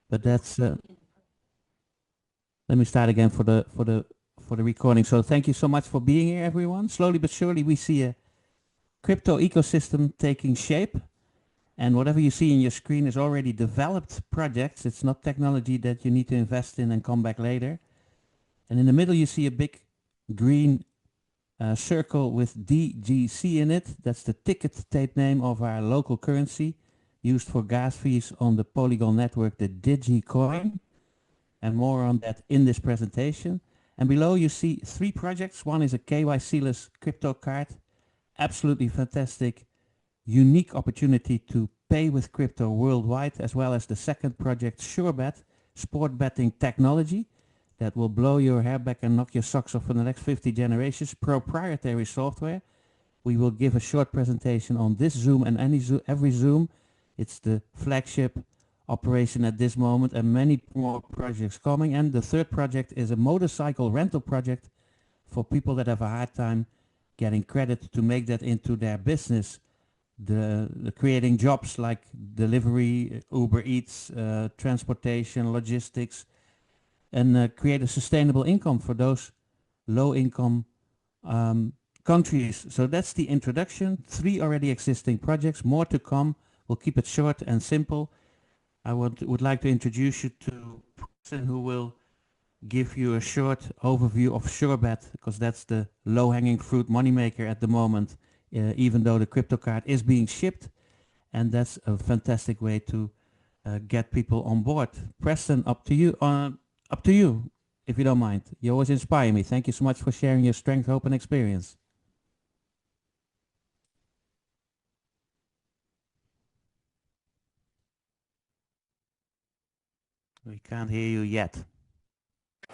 But that's let me start again for the recording. So thank you so much for being here, everyone. Slowly but surely, we see a crypto ecosystem taking shape, and whatever you see in your screen is already developed projects. It's not technology that you need to invest in and come back later. And in the middle, you see a big green circle with DGC in it. That's the ticket tape name of our local currency used for gas fees on the Polygon network, the DIGICOIN. And more on that in this presentation. And below you see 3 projects. One is a KYC-less crypto card. Absolutely fantastic, unique opportunity to pay with crypto worldwide, as well as the second project, surebet, sport betting technology that will blow your hair back and knock your socks off for the next 50 generations. Proprietary software. We will give a short presentation on this Zoom and every Zoom. It's the flagship operation at this moment, and many more projects coming. And the third project is a motorcycle rental project for people that have a hard time getting credit to make that into their business. The creating jobs like delivery, Uber Eats, transportation, logistics, and create a sustainable income for those low income countries. So that's the introduction. 3 already existing projects, more to come. We'll keep it short and simple. I would like to introduce you to Preston, who will give you a short overview of surebet, because that's the low-hanging fruit moneymaker at the moment, even though the crypto card is being shipped, and that's a fantastic way to get people on board. Preston, up to you. If you don't mind. You always inspire me. Thank you so much for sharing your strength, hope, and experience. We can't hear you yet.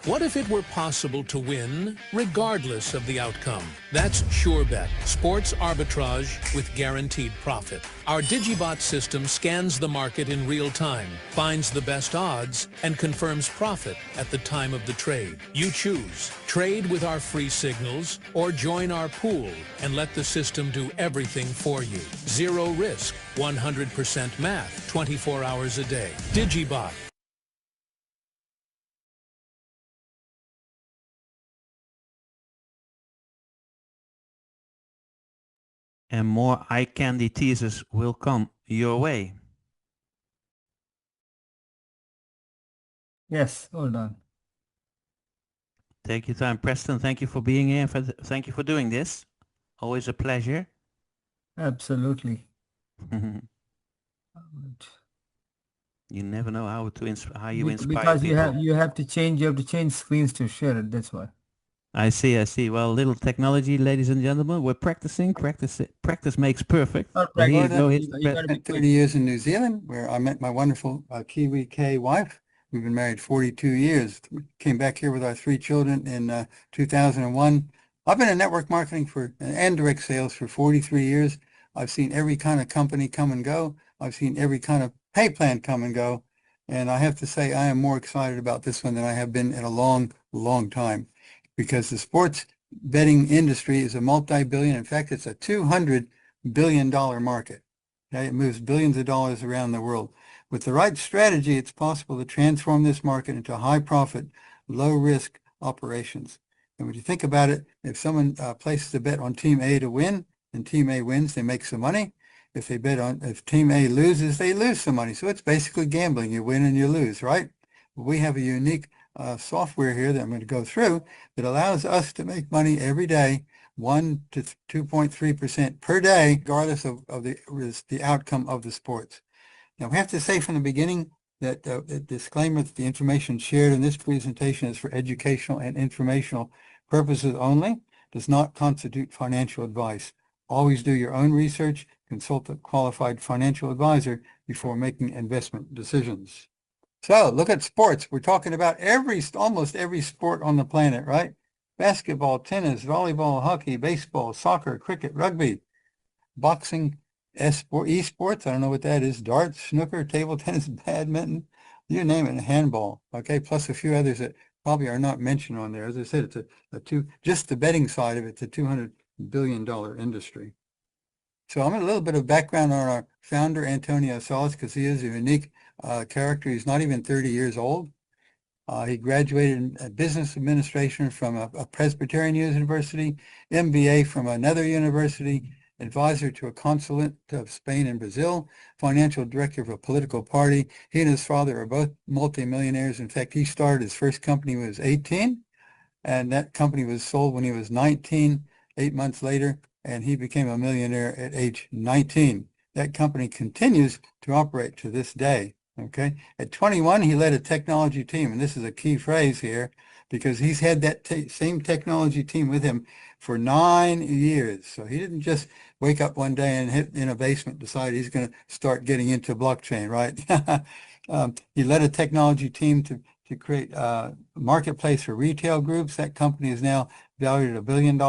What if it were possible to win regardless of the outcome? That's surebet, sports arbitrage with guaranteed profit. Our DigiBot system scans the market in real time, finds the best odds, and confirms profit at the time of the trade. You choose. Trade with our free signals or join our pool and let the system do everything for you. Zero risk, 100% math, 24 hours a day. DigiBot. And more eye candy teasers will come your way. Yes, hold on. Take your time, Preston. Thank you for being here. Thank you for doing this. Always a pleasure. Absolutely. You never know how you inspire because people. you have to change screens to share it. That's why. I see. Well, little technology, ladies and gentlemen. We're practicing. Practice makes perfect. Not But here you practice. go. You gotta be Spent 30 years in New Zealand, where I met my wonderful Kiwi K wife. We've been married 42 years. Came back here with our 3 children in 2001. I've been in network marketing and direct sales for 43 years. I've seen every kind of company come and go. I've seen every kind of pay plan come and go. And I have to say, I am more excited about this one than I have been in a long, long time, because the sports betting industry is a multi-billion. In fact, it's a $200 billion market. Okay? It moves billions of dollars around the world. With the right strategy, it's possible to transform this market into high-profit, low-risk operations. And when you think about it, if someone places a bet on Team A to win, and Team A wins, they make some money. If Team A loses, they lose some money. So it's basically gambling. You win and you lose, right? We have a unique software here that I'm going to go through that allows us to make money every day, 1 to 2.3% per day, regardless of the outcome of the sports. Now, we have to say from the beginning that the disclaimer that the information shared in this presentation is for educational and informational purposes only, does not constitute financial advice. Always do your own research, consult a qualified financial advisor before making investment decisions. So look at sports. We're talking about almost every sport on the planet, right? Basketball, tennis, volleyball, hockey, baseball, soccer, cricket, rugby, boxing, esports, I don't know what that is, darts, snooker, table tennis, badminton, you name it, handball, okay, plus a few others that probably are not mentioned on there. As I said, it's just the betting side of it's a $200 billion industry. So I'm a little bit of background on our founder, Antonio Salas, because he is a unique character. He's not even 30 years old. He graduated in business administration from a Presbyterian university, MBA from another university, advisor to a consulate of Spain and Brazil, financial director of a political party. He and his father are both multimillionaires. In fact, he started his first company when he was 18, and that company was sold when he was 19, 8 months later, and he became a millionaire at age 19. That company continues to operate to this day. Okay. At 21, he led a technology team, and this is a key phrase here because he's had that same technology team with him for 9 years. So he didn't just wake up one day and hit in a basement, decide he's going to start getting into blockchain, right? He led a technology team to create a marketplace for retail groups. That company is now valued at $1 billion.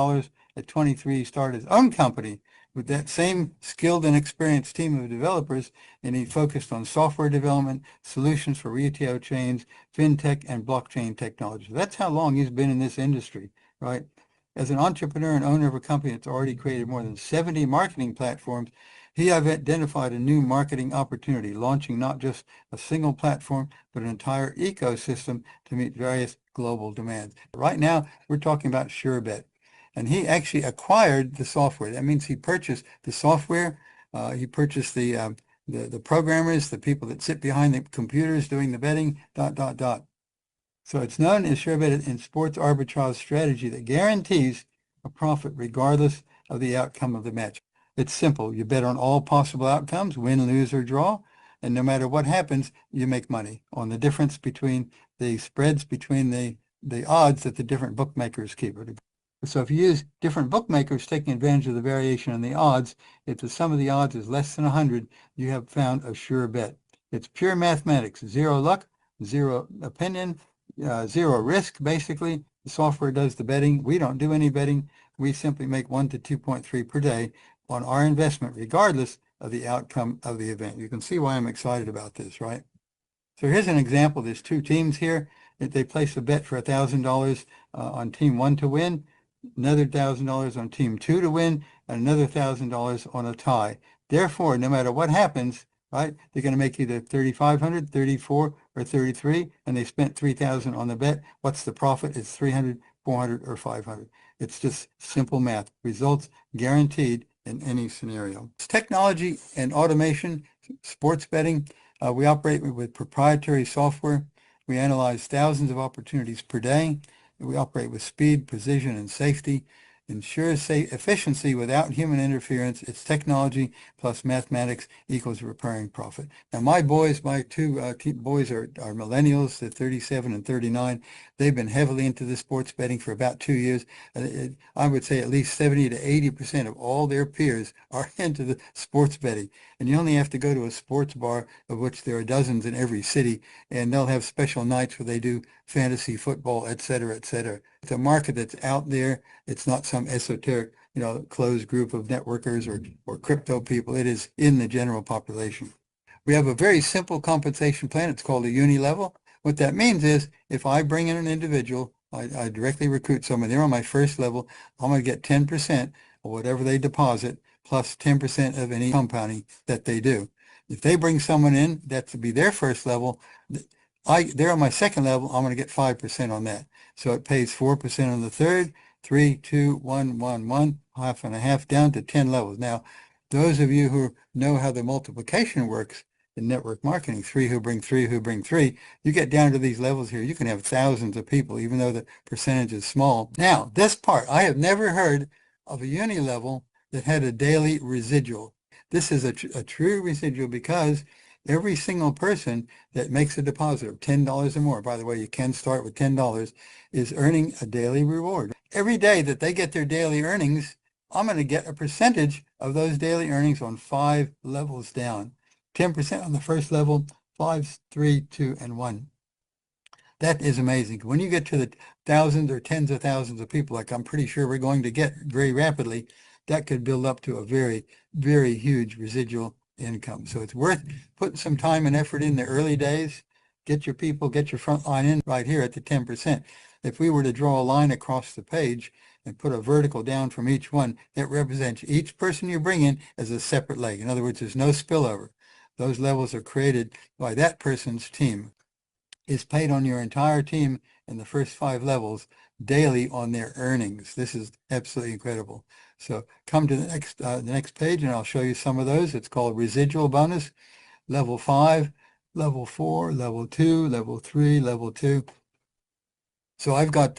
At 23, he started his own company with that same skilled and experienced team of developers, and he focused on software development, solutions for retail chains, fintech, and blockchain technology. That's how long he's been in this industry, right? As an entrepreneur and owner of a company that's already created more than 70 marketing platforms, he have identified a new marketing opportunity, launching not just a single platform, but an entire ecosystem to meet various global demands. Right now, we're talking about surebet. And he actually acquired the software. That means he purchased the software. He purchased the programmers, the people that sit behind the computers doing the betting, ... So it's known as surebet in sports arbitrage strategy that guarantees a profit regardless of the outcome of the match. It's simple. You bet on all possible outcomes, win, lose, or draw. And no matter what happens, you make money on the difference between the spreads between the odds that the different bookmakers keep. So if you use different bookmakers taking advantage of the variation in the odds, if the sum of the odds is less than 100, you have found a sure bet. It's pure mathematics, zero luck, zero opinion, zero risk, basically. The software does the betting. We don't do any betting. We simply make 1 to 2.3 per day on our investment, regardless of the outcome of the event. You can see why I'm excited about this, right? So here's an example. There's two teams here. They place a bet for $1,000 on team 1 to win, another $1,000 on team 2 to win, and another $1,000 on a tie. Therefore, no matter what happens, right, they're going to make either 3,500, 34, or 33, and they spent 3,000 on the bet. What's the profit? It's 300, 400, or 500. It's just simple math. Results guaranteed in any scenario. It's technology and automation, sports betting. We operate with proprietary software. We analyze thousands of opportunities per day. We operate with speed, precision, and safety. Ensures efficiency without human interference. It's technology plus mathematics equals recurring profit. Now, my boys, my two boys are millennials. They're 37 and 39. They've been heavily into the sports betting for about 2 years. I would say at least 70 to 80% of all their peers are into the sports betting. And you only have to go to a sports bar, of which there are dozens in every city, and they'll have special nights where they do fantasy football, et cetera, et cetera. It's a market that's out there. It's not some esoteric, closed group of networkers or crypto people. It is in the general population. We have a very simple compensation plan. It's called a uni-level. What that means is if I bring in an individual, I directly recruit someone, they're on my first level, I'm going to get 10% of whatever they deposit plus 10% of any compounding that they do. If they bring someone in, that to be their first level, they're on my second level, I'm going to get 5% on that. So it pays 4% on the third, 3, 2, 1, 1, 1, half and a half, down to 10 levels. Now, those of you who know how the multiplication works in network marketing, 3 who bring 3 who bring 3, you get down to these levels here, you can have thousands of people, even though the percentage is small. Now, this part, I have never heard of a uni level that had a daily residual. This is a true residual because every single person that makes a deposit of $10 or more, by the way, you can start with $10, is earning a daily reward. Every day that they get their daily earnings, I'm going to get a percentage of those daily earnings on 5 levels down. 10% on the first level, 5, 3, 2, and 1. That is amazing. When you get to the thousands or tens of thousands of people, like I'm pretty sure we're going to get very rapidly, that could build up to a very, very huge residual income. So it's worth putting some time and effort in the early days. Get your people, get your front line in right here at the 10%. if we were to draw a line across the page and put a vertical down from each one, that represents each person you bring in as a separate leg. In other words, there's no spillover. Those levels are created by that person's team. Is paid on your entire team in the first 5 levels daily on their earnings. This is absolutely incredible. So come to the next page and I'll show you some of those. It's called residual bonus, level 5, level 4, level 2, level 3, level 2. So I've got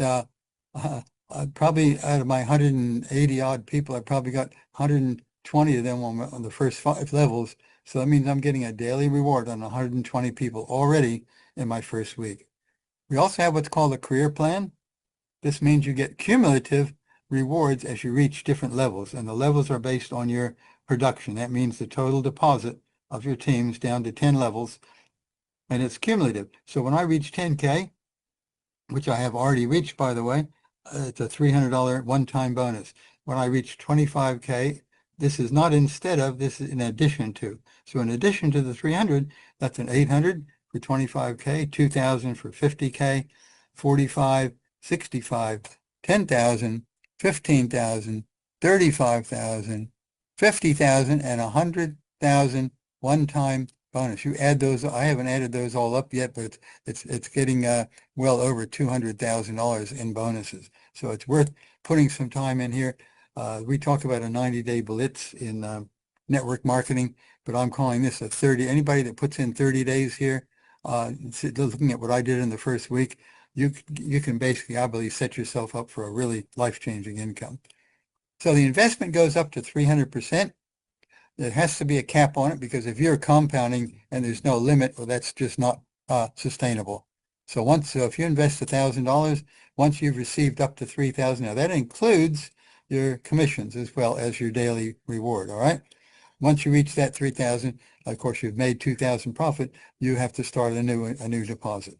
probably out of my 180 odd people, I've probably got 120 of them on the first 5 levels. So that means I'm getting a daily reward on 120 people already in my first week. We also have what's called a career plan. This means you get cumulative rewards as you reach different levels, and the levels are based on your production. That means the total deposit of your teams down to 10 levels, and it's cumulative. So when I reach 10K, which I have already reached, by the way, it's a $300 one-time bonus. When I reach 25K, this is not instead of, this is in addition to. So in addition to the 300, that's an 800 for 25K, 2,000 for 50K, 45, 65, 10,000, 15,000, 35,000, 50,000, and 100,000 one-time bonus. You add those. I haven't added those all up yet, but it's getting well over $200,000 in bonuses. So it's worth putting some time in here. We talk about a 90-day blitz in network marketing, but I'm calling this a 30. Anybody that puts in 30 days here, looking at what I did in the first week, you can basically, I believe, set yourself up for a really life-changing income. So the investment goes up to 300%. There has to be a cap on it, because if you're compounding and there's no limit, well, that's just not sustainable. So if you invest $1,000, once you've received up to 3,000, now that includes your commissions as well as your daily reward. All right. Once you reach that 3,000, of course, you've made 2,000 profit. You have to start a new deposit.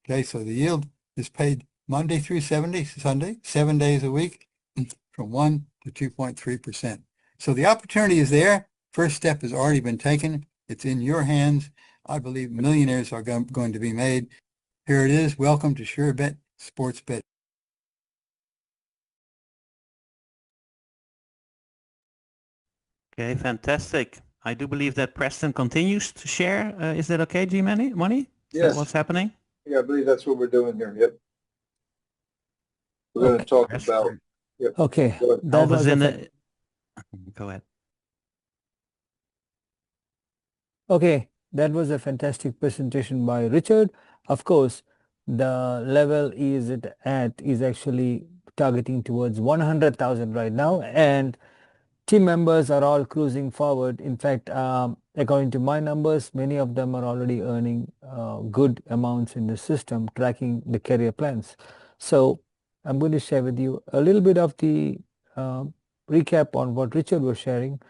Okay. So the yield is paid Monday through Sunday, 7 days a week, from 1 to 2.3%. So the opportunity is there. First step has already been taken. It's in your hands. I believe millionaires are going to be made. Here it is. Welcome to SureBet Sports Bet. Okay, fantastic. I do believe that Preston continues to share. Is that okay, G-Money? Is Yes. that what's happening? Yeah, I believe that's what we're doing here. Yep. We're going to talk Preston. about. Yep. Okay. Go ahead. That was Go ahead. Okay, that was a fantastic presentation by Richard. Of course, the level is actually targeting towards 100,000 right now, and team members are all cruising forward. In fact, according to my numbers, many of them are already earning good amounts in the system, tracking the career plans. So I'm going to share with you a little bit of the recap on what Richard was sharing,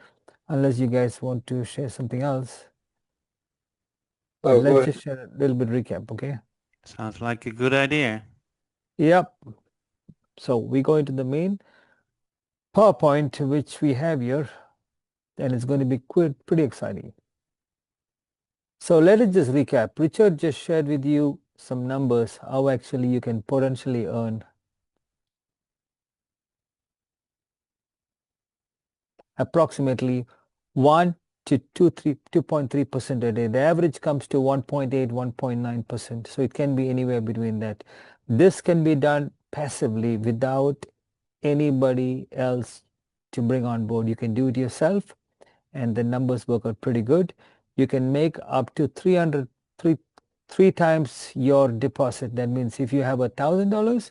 unless you guys want to share something else. Oh, go Let's ahead. just share a little bit recap, okay? Sounds like a good idea. Yep. So we go into the main PowerPoint, which we have here, and it's going to be pretty exciting. So let us just recap. Richard just shared with you some numbers, how actually you can potentially earn approximately 1 to 2.3% a day. The average comes to 1.8, 1.9%. So it can be anywhere between that. This can be done passively without anybody else to bring on board. You can do it yourself, and the numbers work out pretty good. You can make up to 3 times your deposit. That means if you have $1,000,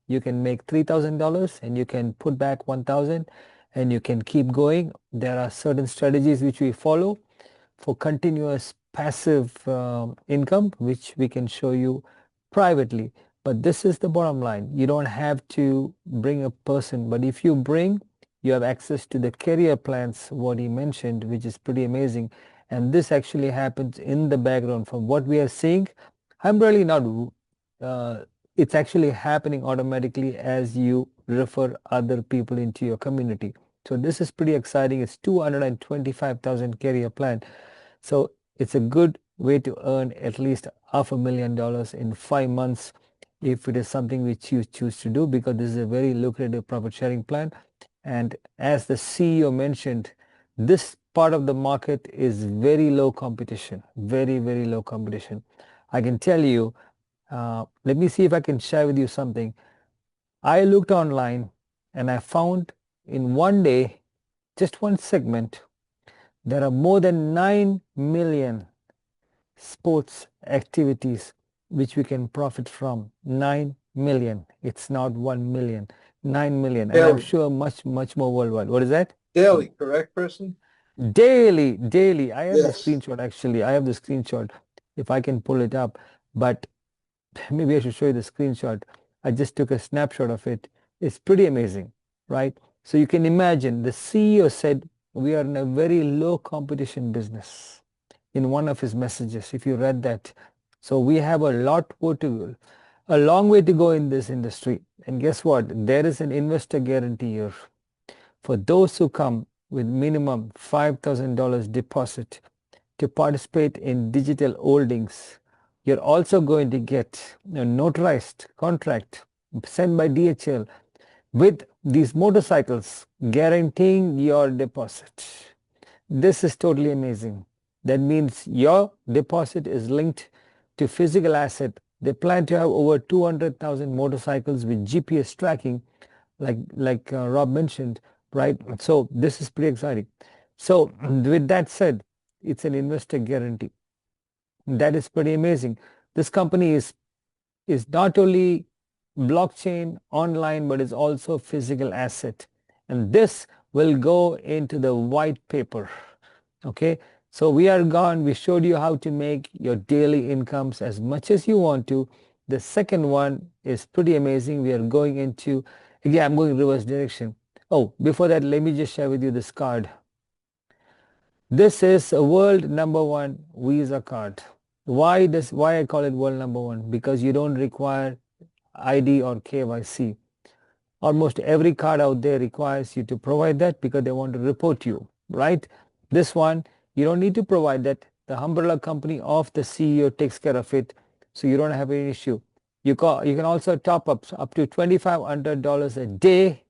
you can make $3,000, and you can put back 1,000, and you can keep going. There are certain strategies which we follow for continuous passive income, which we can show you privately. But this is the bottom line. You don't have to bring a person, but if you bring, you have access to the career plans, what he mentioned, which is pretty amazing. And this actually happens in the background from what we are seeing. I'm really not, it's actually happening automatically as you refer other people into your community. So this is pretty exciting. It's 225,000 career plan. So it's a good way to earn at least $500,000 in 5 months if it is something which you choose to do, because this is a very lucrative profit sharing plan. And as the CEO mentioned, this part of the market is very low competition, very, very low competition. I can tell you, let me see if I can share with you something. I looked online and I found in one day, just one segment, there are more than 9 million sports activities which we can profit from. 9 million. It's not 1 million. 9 million. And I'm Daily. sure much more worldwide. What is that? Daily, correct, person? Daily. I have the Yes. screenshot actually. I have the screenshot if I can pull it up. But maybe I should show you the screenshot. I just took a snapshot of it. It's pretty amazing, right? So you can imagine the CEO said we are in a very low competition business in one of his messages, if you read that. So we have a long way to go in this industry. And guess what? There is an investor guarantee here. For those who come with minimum $5,000 deposit to participate in digital holdings, you're also going to get a notarized contract sent by DHL with these motorcycles guaranteeing your deposit. This is totally amazing. That means your deposit is linked to physical asset. They plan to have over 200,000 motorcycles with GPS tracking, like Rob mentioned, right? So this is pretty exciting. So with that said, it's an investor guarantee. That is pretty amazing. This company is not only blockchain online, but is also physical asset. And this will go into the white paper. Okay, so we are gone. We showed you how to make your daily incomes as much as you want to. The second one is pretty amazing. We are going into, again, I'm going reverse direction. Oh, before that, let me just share with you this card. This is a world #1 Visa card. Why I call it world #1? Because you don't require ID or KYC. Almost every card out there requires you to provide that because they want to report you, right? This one, you don't need to provide that. The umbrella company of the CEO takes care of it, so you don't have any issue. You can also top up to $2,500 a day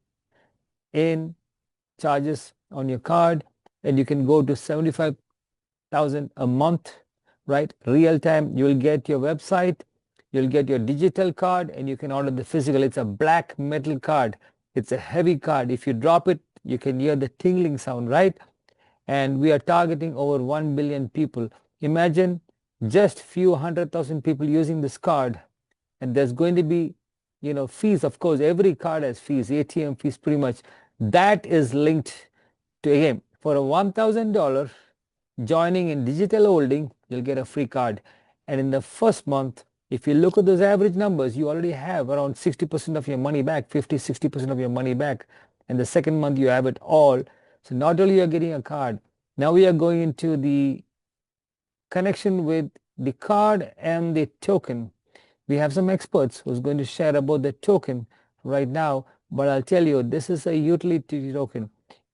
in charges on your card, and you can go to 75,000 a month, right? Real time. You'll get your website, you'll get your digital card, and you can order the physical. It's a black metal card. It's a heavy card. If you drop it, you can hear the tingling sound, right? And we are targeting over 1 billion people. Imagine just few 100,000 people using this card, and there's going to be, fees. Of course, every card has fees, ATM fees, pretty much. That is linked to, again, for a $1,000 joining in digital holding, you'll get a free card. And in the first month, if you look at those average numbers, you already have around 60% of your money back, 50-60% of your money back. And the second month you have it all. So not only you're getting a card, now we are going into the connection with the card and the token. We have some experts who's going to share about the token right now, but I'll tell you, this is a utility token.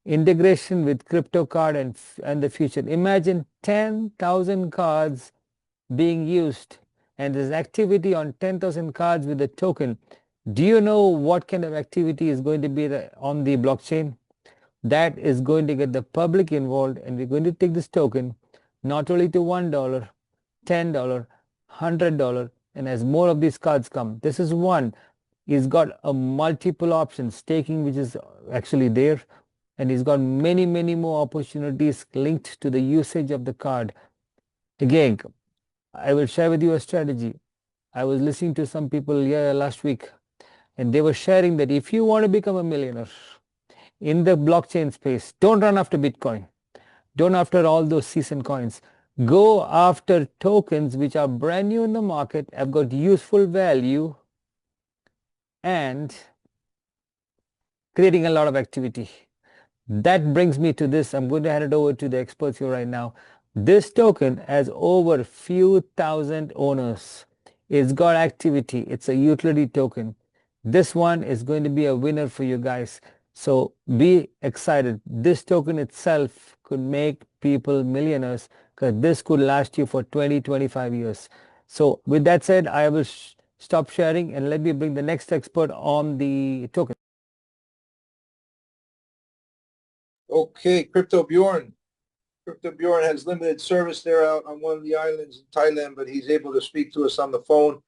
Integration with crypto card and the future. Imagine 10,000 cards being used, and there's activity on 10,000 cards with the token. Do you know what kind of activity is going to be on the blockchain? That is going to get the public involved, and we're going to take this token not only to $1, $10, $100, and as more of these cards come, this is one. He's got a multiple options, staking, which is actually there, and he's got many more opportunities linked to the usage of the card. Again, I will share with you a strategy. I was listening to some people here last week, and they were sharing that if you want to become a millionaire in the blockchain space, don't run after Bitcoin. Don't after all those seasoned coins. Go after tokens which are brand new in the market, have got useful value, and creating a lot of activity. That brings me to this. I'm going to hand it over to the experts here right now. This token has over few thousand owners. It's got activity. It's a utility token. This one is going to be a winner for you guys. So be excited. This token itself could make people millionaires, because this could last you for 20-25 years. So with that said, I will stop sharing and let me bring the next expert on the token. Okay, Crypto Bjorn. Crypto Bjorn has limited service there out on one of the islands in Thailand, but he's able to speak to us on the phone.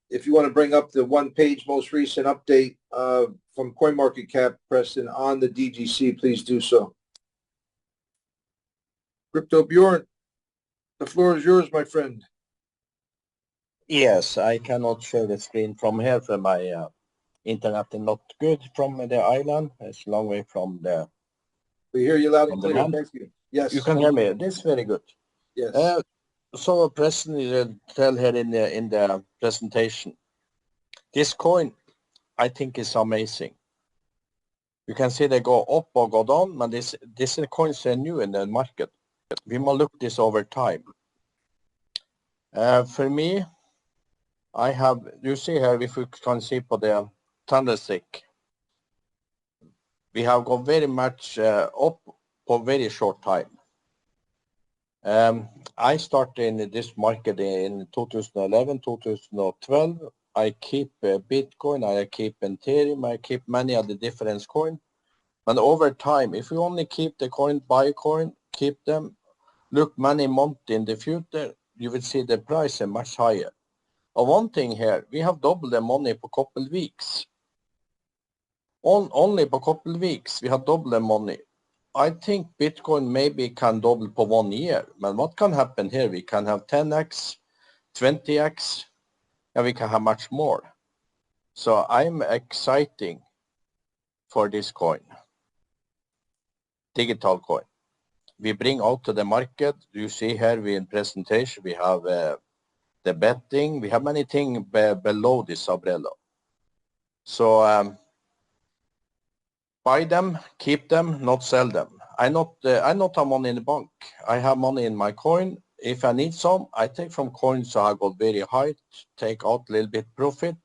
If you want to bring up the one-page most recent update from CoinMarketCap, Preston, on the DGC, please do so. Crypto Bjorn, the floor is yours, my friend. Yes, I cannot share the screen from here, for my internet is not good from the island. It's a long way from the... We hear you loud and From the clear. land. Thank you. Yes. You can hear me. This is very good. Yes. So President tell here in the presentation, this coin, I think is amazing. You can see they go up or go down, but this coins are new in the market. We must look this over time. For me, I have, you see here, if you can see for the candlestick, we have gone very much up for very short time. I started in this market in 2011, 2012. I keep Bitcoin, I keep Ethereum, I keep many of the different coins. And over time, if you only keep the coin, buy coin, keep them, look many months in the future, you will see the price is much higher. One thing here, we have doubled the money per couple of weeks. Only per couple of weeks, we have doubled the money. I think Bitcoin maybe can double per 1 year. But what can happen here? We can have 10x, 20x, and we can have much more. So I'm exciting for this coin, digital coin. We bring out to the market. You see here we in presentation, we have the betting. We have many things below this umbrella. So buy them, keep them, not sell them. I not have money in the bank. I have money in my coin. If I need some, I take from coins so I got very high, take out a little bit profit.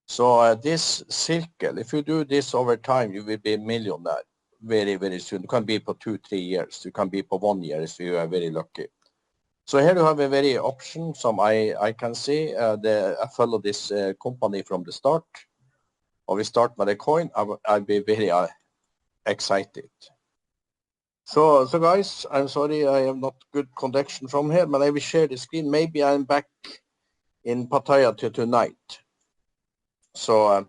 So this circle, if you do this over time, you will be a millionaire very, very soon. You can be for 2-3 years. You can be for 1 year if you are very lucky. So here you have a very option. Some I can see I follow this company from the start. Or we start with a coin, I'll be very excited. So guys, I'm sorry I have not good connection from here, but I will share the screen. Maybe I'm back in Pattaya tonight. So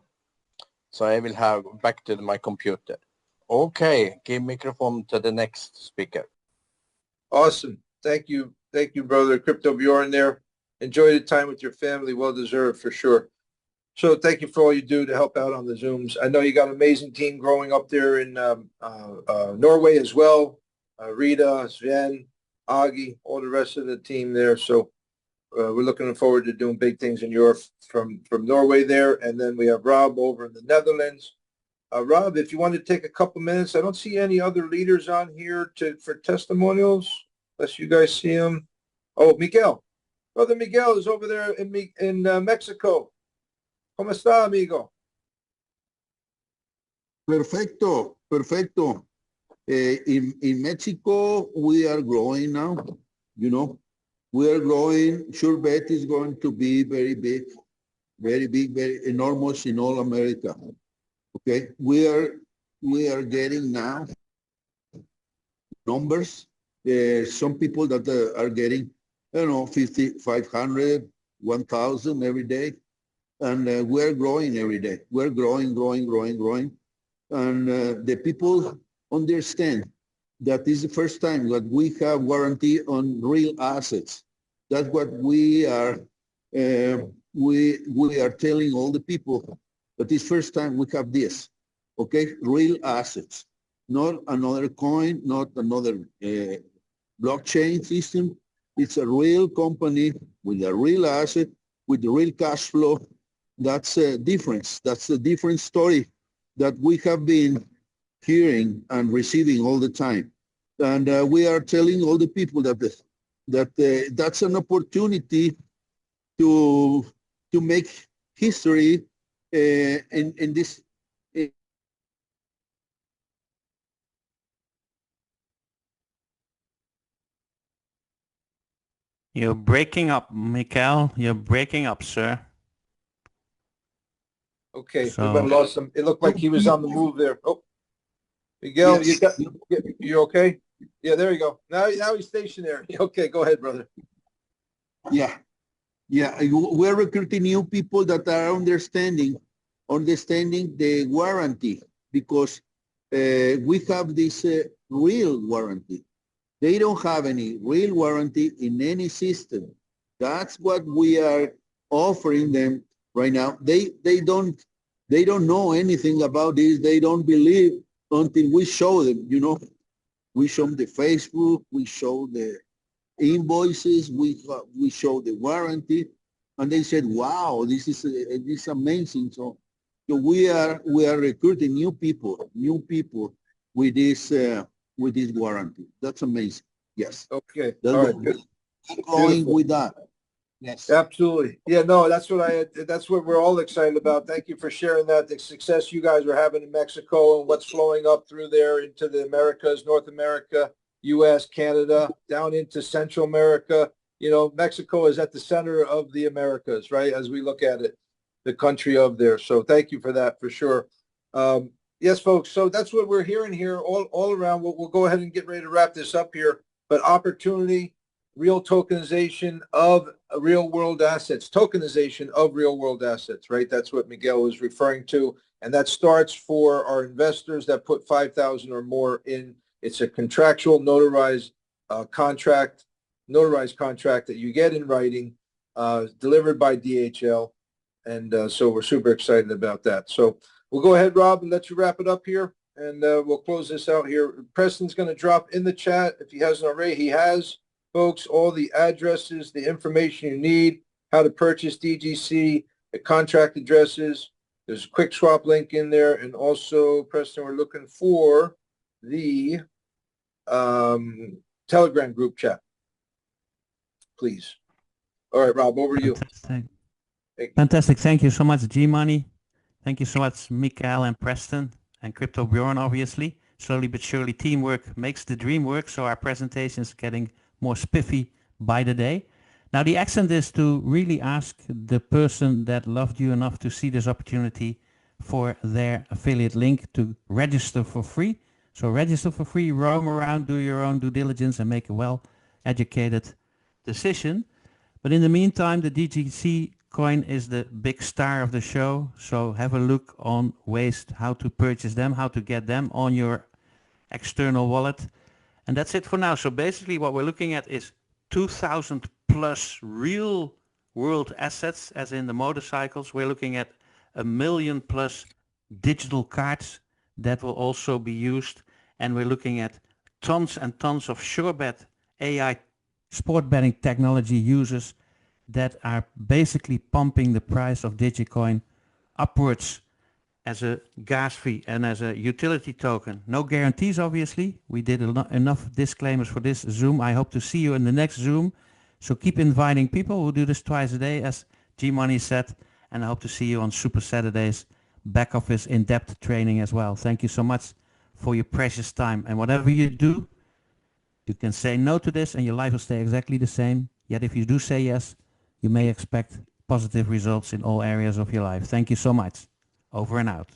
I will have back to my computer. Okay, give microphone to the next speaker. Awesome. Thank you, brother. Crypto Bjorn there. Enjoy the time with your family. Well deserved for sure. So thank you for all you do to help out on the Zooms. I know you got an amazing team growing up there in Norway as well. Rita, Sven, Agi, all the rest of the team there. So we're looking forward to doing big things in Europe from Norway there. And then we have Rob over in the Netherlands. Rob, if you want to take a couple minutes, I don't see any other leaders on here for testimonials, unless you guys see them. Oh, Miguel. Brother Miguel is over there in Mexico. ¿Cómo está, amigo? Perfecto, perfecto. In Mexico, we are growing now. You know, we are growing. Surebet is going to be very big, very enormous in all America. Okay, we are getting now numbers. Some people that are getting, 50, 500, 1,000 every day. And we're growing every day. We're growing. And the people understand that this is the first time that we have warranty on real assets. That's what we are telling all the people, that this first time we have this, okay? Real assets, not another coin, not another blockchain system. It's a real company with a real asset, with the real cash flow. That's a difference. That's a different story that we have been hearing and receiving all the time. And we are telling all the people that that's an opportunity to make history in this. You're breaking up, Mikael. You're breaking up, sir. Okay, So- we might have lost him. It looked like he was on the move there. Oh, Miguel, Yes. you okay? Yeah, there you go. Now he's stationary. Okay, go ahead, brother. Yeah. Yeah, we're recruiting new people that are understanding the warranty, because we have this real warranty. They don't have any real warranty in any system. That's what we are offering them right now. They don't know anything about this. They don't believe until we show them. You know, we show them the Facebook, we show the invoices, we show the warranty, and they said, "Wow, this is amazing." So we are recruiting new people with this warranty. That's amazing. Yes. Okay. That's All right. what Good. we're going Beautiful. with that. Yes. Absolutely. Yeah, no, that's what we're all excited about. Thank you for sharing that, the success you guys are having in Mexico and what's flowing up through there into the Americas, North America, US, Canada, down into Central America. You know, Mexico is at the center of the Americas, right? As we look at it, the country of there. So thank you for that, for sure. Yes, folks. So that's what we're hearing here all around. We'll go ahead and get ready to wrap this up here. But opportunity, real tokenization of real world assets, tokenization of real world assets, right? That's what Miguel was referring to. And that starts for our investors that put 5,000 or more in. It's a contractual notarized contract that you get in writing, delivered by DHL. And so we're super excited about that. So we'll go ahead, Rob, and let you wrap it up here. And we'll close this out here. Preston's going to drop in the chat, if he hasn't already. He has, folks, all the addresses, the information you need, how to purchase DGC, the contract addresses. There's a quick swap link in there. And also, Preston, we're looking for the Telegram group chat, please. All right, Rob, over to you. Fantastic. Thank you so much, G-Money. Thank you so much, Mikael and Preston, and Crypto Bjorn, obviously. Slowly but surely, teamwork makes the dream work, so our presentation is getting more spiffy by the day. Now, the accent is to really ask the person that loved you enough to see this opportunity for their affiliate link to register for free. So register for free, roam around, do your own due diligence, and make a well-educated decision. But in the meantime, the DIGICOIN is the big star of the show. So have a look on ways how to purchase them, how to get them on your external wallet. And that's it for now. So basically what we're looking at is 2,000 plus real world assets, as in the motorcycles. We're looking at 1 million plus digital cards that will also be used. And we're looking at tons and tons of surebet AI sport betting technology users that are basically pumping the price of DIGICOIN upwards as a gas fee and as a utility token. No guarantees, obviously. We did enough disclaimers for this Zoom. I hope to see you in the next Zoom. So keep inviting people. We'll do this twice a day, as G-Money said. And I hope to see you on Super Saturdays, back office in-depth training as well. Thank you so much for your precious time. And whatever you do, you can say no to this and your life will stay exactly the same. Yet if you do say yes, you may expect positive results in all areas of your life. Thank you so much. Over and out.